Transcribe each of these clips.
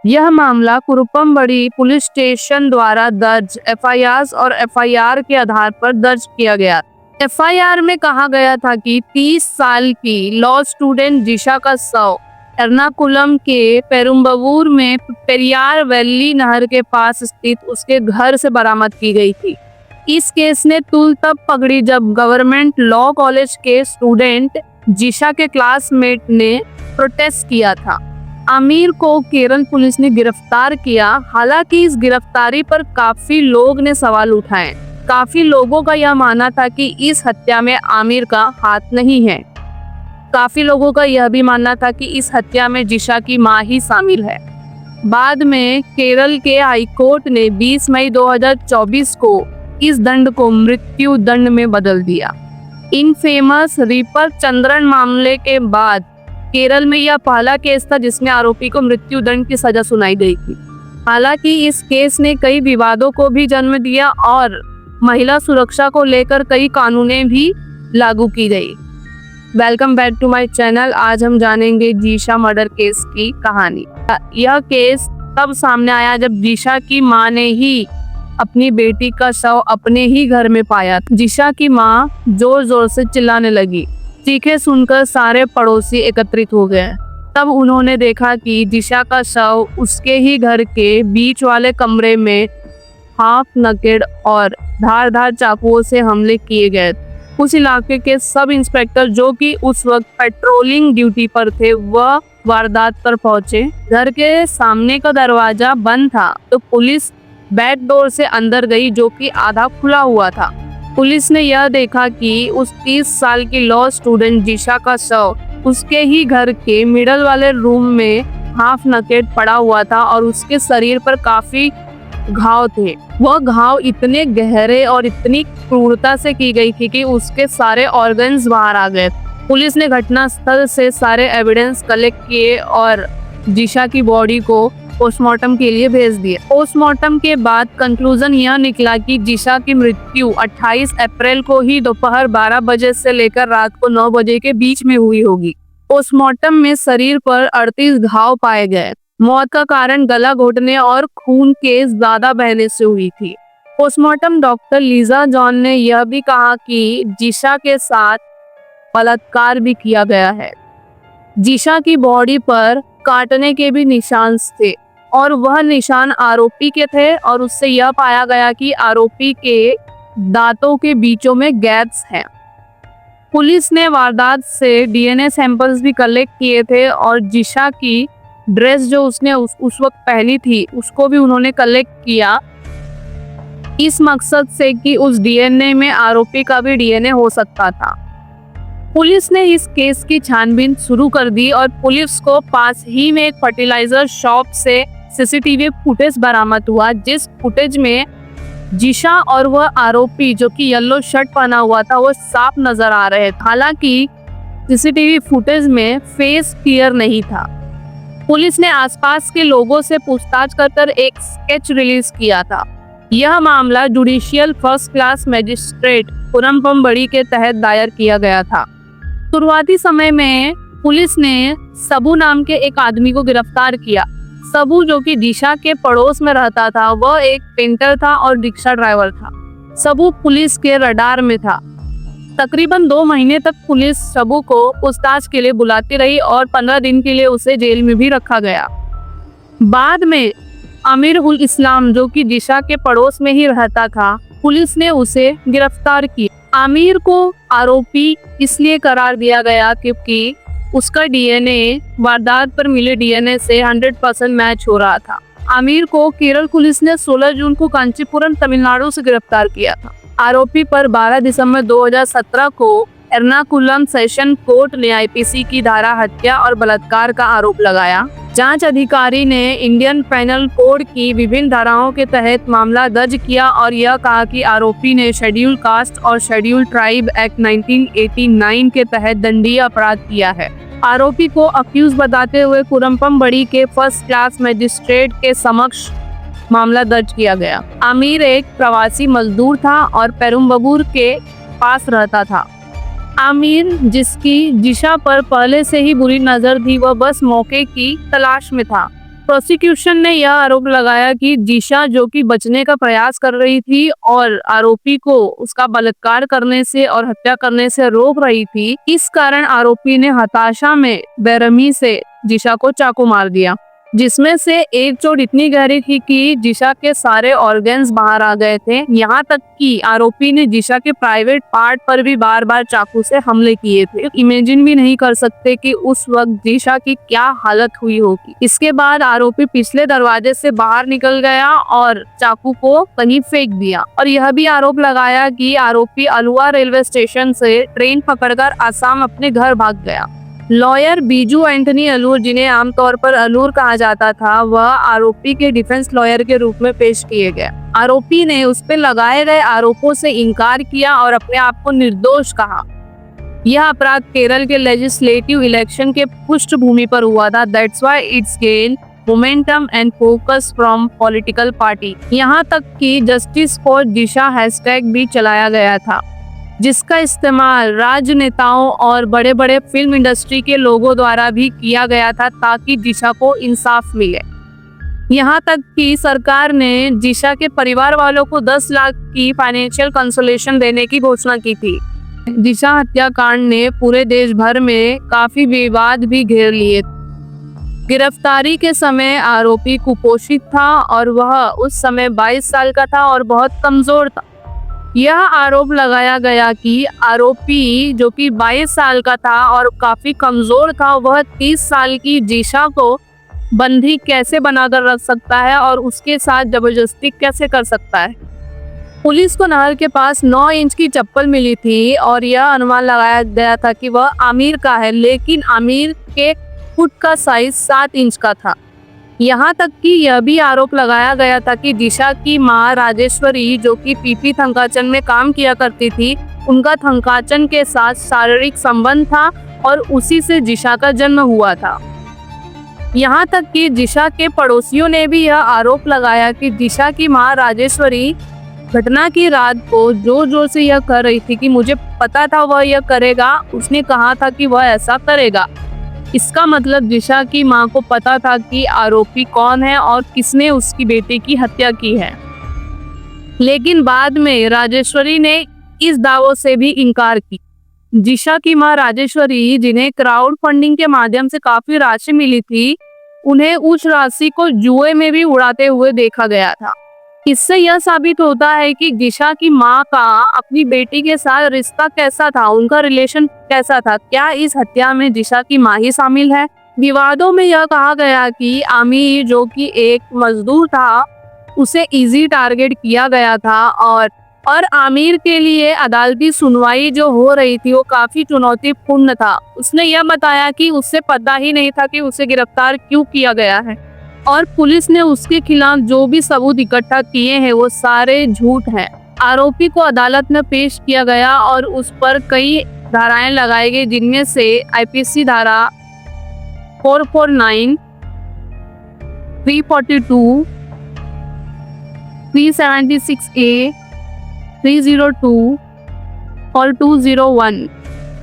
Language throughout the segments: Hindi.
यह मामला कुरुपमबड़ी पुलिस स्टेशन द्वारा दर्ज एफआईआर और एफआईआर के आधार पर दर्ज किया गया। एफआईआर में कहा गया था कि 30 साल की लॉ स्टूडेंट जिशा का शव एर्नाकुलम के पेरुम्बवूर में पेरियार वैली नहर के पास स्थित उसके घर से बरामद की गई थी। इस केस ने तूल तब पकड़ी जब गवर्नमेंट लॉ कॉलेज के स्टूडेंट जिशा के क्लासमेट ने प्रोटेस्ट किया था। आमिर को केरल पुलिस ने गिरफ्तार किया। हालांकि इस गिरफ्तारी पर काफी लोग ने सवाल उठाए। काफी लोगों का यह मानना था कि इस हत्या में आमिर का हाथ नहीं है। काफी लोगों का यह भी मानना था कि इस हत्या में जिशा की मां ही शामिल है। बाद में केरल के हाईकोर्ट ने 20 मई 2024 को इस दंड को मृत्यु दंड में बदल दिया। इनफेमस रीपर चंद्रन मामले के बाद केरल में यह पहला केस था जिसमें आरोपी को मृत्यु दंड की सजा सुनाई गई थी। हालांकि इस केस ने कई विवादों को भी जन्म दिया और महिला सुरक्षा को लेकर कई कानूनें भी लागू की गई। Welcome back to my channel. आज हम जानेंगे जिशा मर्डर केस की कहानी। यह केस तब सामने आया जब जिशा की मां ने ही अपनी बेटी का शव अपने ही घर में पाया। जिशा की मां जोर जोर से चिल्लाने लगी। चीखें सुनकर सारे पड़ोसी एकत्रित हो गए। तब उन्होंने देखा कि जिशा का शव उसके ही घर के बीच वाले कमरे में हाफ नकेड और धारदार चाकुओं से हमले किए गए। उस इलाके के सब इंस्पेक्टर जो कि उस वक्त पेट्रोलिंग ड्यूटी पर थे वह वारदात पर पहुंचे। घर के सामने का दरवाजा बंद था तो पुलिस बैक डोर से अंदर गई जो कि आधा खुला हुआ था। पुलिस ने यह देखा कि उस 30 साल की लॉ स्टूडेंट जिशा का शव उसके ही घर के मिडल वाले रूम में हाफ नकेड पड़ा हुआ था और उसके शरीर पर काफी घाव थे। वह घाव इतने गहरे और इतनी क्रूरता से की गई थी कि उसके सारे ऑर्गन्स बाहर आ गए। पुलिस ने घटनास्थल से सारे एविडेंस कलेक्ट किए और जिशा की बॉडी को पोस्टमार्टम के लिए भेज दिया। पोस्टमार्टम के बाद कंक्लूजन यह निकला कि जिशा की मृत्यु 28 अप्रैल को ही दोपहर 12 बजे से लेकर रात को 9 बजे के बीच में हुई होगी। पोस्टमार्टम में शरीर पर 38 घाव पाए गए। मौत का कारण गला घोटने और खून के ज्यादा बहने से हुई थी। पोस्टमार्टम डॉक्टर लीजा जॉन ने यह भी कहा कि जिशा के साथ बलात्कार भी किया गया है। जिशा की बॉडी पर काटने के भी निशान थे और वह निशान आरोपी के थे और उससे यह पाया गया कि आरोपी के दांतों के बीचों में गैप्स हैं। पुलिस ने वारदात से डीएनए सैंपल्स भी कलेक्ट किए थे और जिशा की ड्रेस जो उसने उस वक्त पहनी थी उसको भी उन्होंने कलेक्ट किया इस मकसद से कि उस डीएनए में आरोपी का भी डीएनए हो सकता था। पुलिस ने इस केस की छानबीन शुरू कर दी और पुलिस को पास ही में एक फर्टिलाइजर शॉप से सीसीटीवी फुटेज बरामद हुआ जिस फुटेज में जिशा और वह आरोपी जो कि येलो शर्ट पहना हुआ था वो साफ नजर आ रहे थे। हालांकि सीसीटीवी फुटेज में फेस क्लियर नहीं था। पुलिस ने आसपास के लोगों से पूछताछ कर एक स्केच रिलीज किया था। यह मामला जुडिशियल फर्स्ट क्लास मजिस्ट्रेट कुरुपमबड़ी के तहत दायर किया गया था। शुरुआती समय में पुलिस ने सबू नाम के एक आदमी को गिरफ्तार किया। सबू जो कि जिशा के पड़ोस में रहता था वह एक पेंटर था और रिक्शा ड्राइवर था। सबू पुलिस के रडार में था। तकरीबन 2 महीने तक पुलिस सबू को पूछताछ के लिए बुलाती रही और 15 दिन के लिए उसे जेल में भी रखा गया। बाद में आमिर उल इस्लाम जो कि जिशा के पड़ोस में ही रहता था पुलिस ने उसे गिरफ्तार किया। आमिर को आरोपी इसलिए करार दिया गया क्योंकि उसका डीएनए वारदात पर मिले डीएनए से 100% मैच हो रहा था। आमिर को केरल पुलिस ने 16 जून को कांचीपुरम तमिलनाडु से गिरफ्तार किया था। आरोपी पर 12 दिसंबर 2017 को एर्नाकुलम सेशन कोर्ट ने आईपीसी की धारा हत्या और बलात्कार का आरोप लगाया। जांच अधिकारी ने इंडियन पेनल कोड की विभिन्न धाराओं के तहत मामला दर्ज किया और यह कहा कि आरोपी ने शेड्यूल कास्ट और शेड्यूल ट्राइब एक्ट 1989 के तहत दंडनीय अपराध किया है। आरोपी को अक्यूज बताते हुए कुरुपमबड़ी के फर्स्ट क्लास मजिस्ट्रेट के समक्ष मामला दर्ज किया गया। आमिर एक प्रवासी मजदूर था और पेरुम्बवूर के पास रहता था। आमिर जिसकी जिशा पर पहले से ही बुरी नजर थी वह बस मौके की तलाश में था। प्रोसिक्यूशन ने यह आरोप लगाया कि जिशा, जो कि बचने का प्रयास कर रही थी और आरोपी को उसका बलात्कार करने से और हत्या करने से रोक रही थी, इस कारण आरोपी ने हताशा में बेरहमी से जिशा को चाकू मार दिया, जिसमें से एक चोट इतनी गहरी थी कि जिशा के सारे ऑर्गन्स बाहर आ गए थे। यहाँ तक कि आरोपी ने जिशा के प्राइवेट पार्ट पर भी बार बार चाकू से हमले किए थे। इमेजिन भी नहीं कर सकते कि उस वक्त जिशा की क्या हालत हुई होगी। इसके बाद आरोपी पिछले दरवाजे से बाहर निकल गया और चाकू को कहीं फेंक दिया और यह भी आरोप लगाया कि आरोपी अलुआ रेलवे स्टेशन से ट्रेन पकड़कर आसाम अपने घर भाग गया। लॉयर बीजू एंथनी अलूर, जिन्हें आमतौर पर अलूर कहा जाता था, वह आरोपी के डिफेंस लॉयर के रूप में पेश किए गए। आरोपी ने उस पर लगाए गए आरोपों से इनकार किया और अपने आप को निर्दोष कहा। यह अपराध केरल के लेजिस्लेटिव इलेक्शन के पृष्ठभूमि पर हुआ था। That's why it's gain momentum and focus from political party. यहाँ तक कि जस्टिस फॉर जिशा हैशटैग भी चलाया गया था, जिसका इस्तेमाल राजनेताओं और बड़े बड़े फिल्म इंडस्ट्री के लोगों द्वारा भी किया गया था ताकि जिशा को इंसाफ मिले। यहाँ तक कि सरकार ने जिशा के परिवार वालों को 10 लाख की फाइनेंशियल कंसोलेशन देने की घोषणा की थी। जिशा हत्याकांड ने पूरे देश भर में काफी विवाद भी घेर लिए। गिरफ्तारी के समय आरोपी कुपोषित था और वह उस समय 22 साल का था और बहुत कमजोर था। यह आरोप लगाया गया कि आरोपी, जो कि 22 साल का था और काफी कमजोर था, वह 30 साल की जिशा को बंदी कैसे बनाकर रख सकता है और उसके साथ जबरदस्ती कैसे कर सकता है। पुलिस को नहर के पास 9 इंच की चप्पल मिली थी और यह अनुमान लगाया गया था कि वह आमिर का है, लेकिन आमिर के फुट का साइज 7 इंच का था। यहाँ तक कि यह भी आरोप लगाया गया था कि जिशा की मां राजेश्वरी, जो कि पीपी थंकाचन में काम किया करती थी, उनका थंकाचन के साथ शारीरिक संबंध था और उसी से जिशा का जन्म हुआ था। यहाँ तक कि जिशा के पड़ोसियों ने भी यह आरोप लगाया कि जिशा की मां राजेश्वरी घटना की रात को जोर जोर से यह कर रही थी कि मुझे पता था वह यह करेगा, उसने कहा था कि वह ऐसा करेगा। इसका मतलब जिशा की मां को पता था कि आरोपी कौन है और किसने उसकी बेटी की हत्या की है। लेकिन बाद में राजेश्वरी ने इस दावों से भी इनकार की। जिशा की मां राजेश्वरी, जिन्हें क्राउड फंडिंग के माध्यम से काफी राशि मिली थी, उन्हें उस राशि को जुए में भी उड़ाते हुए देखा गया था। इससे यह साबित होता है कि जिशा की मां का अपनी बेटी के साथ रिश्ता कैसा था, उनका रिलेशन कैसा था। क्या इस हत्या में जिशा की मां ही शामिल है? विवादों में यह कहा गया कि आमिर, जो कि एक मजदूर था, उसे इजी टारगेट किया गया था और आमिर के लिए अदालती सुनवाई जो हो रही थी वो काफी चुनौतीपूर्ण था। उसने यह बताया कि उसे पता ही नहीं था कि उसे गिरफ्तार क्यों किया गया है और पुलिस ने उसके खिलाफ जो भी सबूत इकट्ठा किए हैं वो सारे झूठ हैं। आरोपी को अदालत में पेश किया गया और उस पर कई धाराएं लगाई गई, जिनमें से आईपीसी धारा 449, 342, 376A, 302 और 201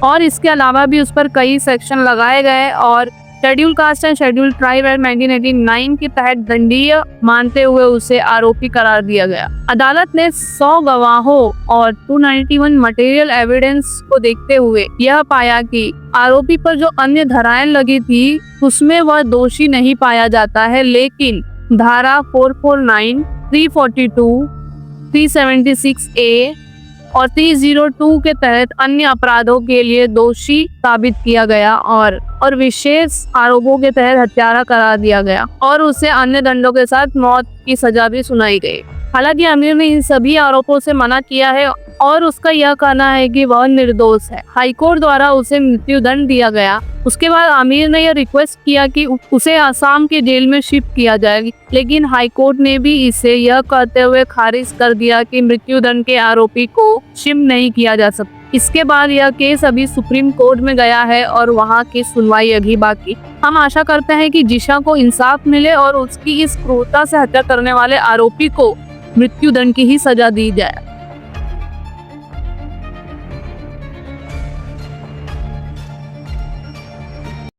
और इसके अलावा भी उस पर कई सेक्शन लगाए गए और schedule caste and schedule tribe act 1989 के तहत दंडनीय मानते हुए उसे आरोपी करार दिया गया। अदालत ने 100 गवाहों और 291 मटेरियल एविडेंस को देखते हुए यह पाया कि आरोपी पर जो अन्य धाराएं लगी थी उसमें वह दोषी नहीं पाया जाता है, लेकिन धारा 449, 342, 376A और 302 के तहत अन्य अपराधों के लिए दोषी साबित किया गया और विशेष आरोपों के तहत हत्यारा करार दिया गया और उसे अन्य दंडों के साथ मौत की सजा भी सुनाई गई। हालांकि आमिर ने इन सभी आरोपों से मना किया है और उसका यह कहना है कि वह निर्दोष है। हाईकोर्ट द्वारा उसे मृत्युदंड दिया गया। उसके बाद आमिर ने यह रिक्वेस्ट किया कि उसे आसाम के जेल में शिफ्ट किया जाए, लेकिन हाईकोर्ट ने भी इसे यह कहते हुए खारिज कर दिया कि मृत्युदंड के आरोपी को शिफ्ट नहीं किया जा सकता। इसके बाद यह केस अभी सुप्रीम कोर्ट में गया है और वहां की सुनवाई अभी बाकी। हम आशा करते हैं कि जिशा को इंसाफ मिले और उसकी इस क्रूरता से हत्या करने वाले आरोपी को मृत्युदंड की ही सजा दी जाए।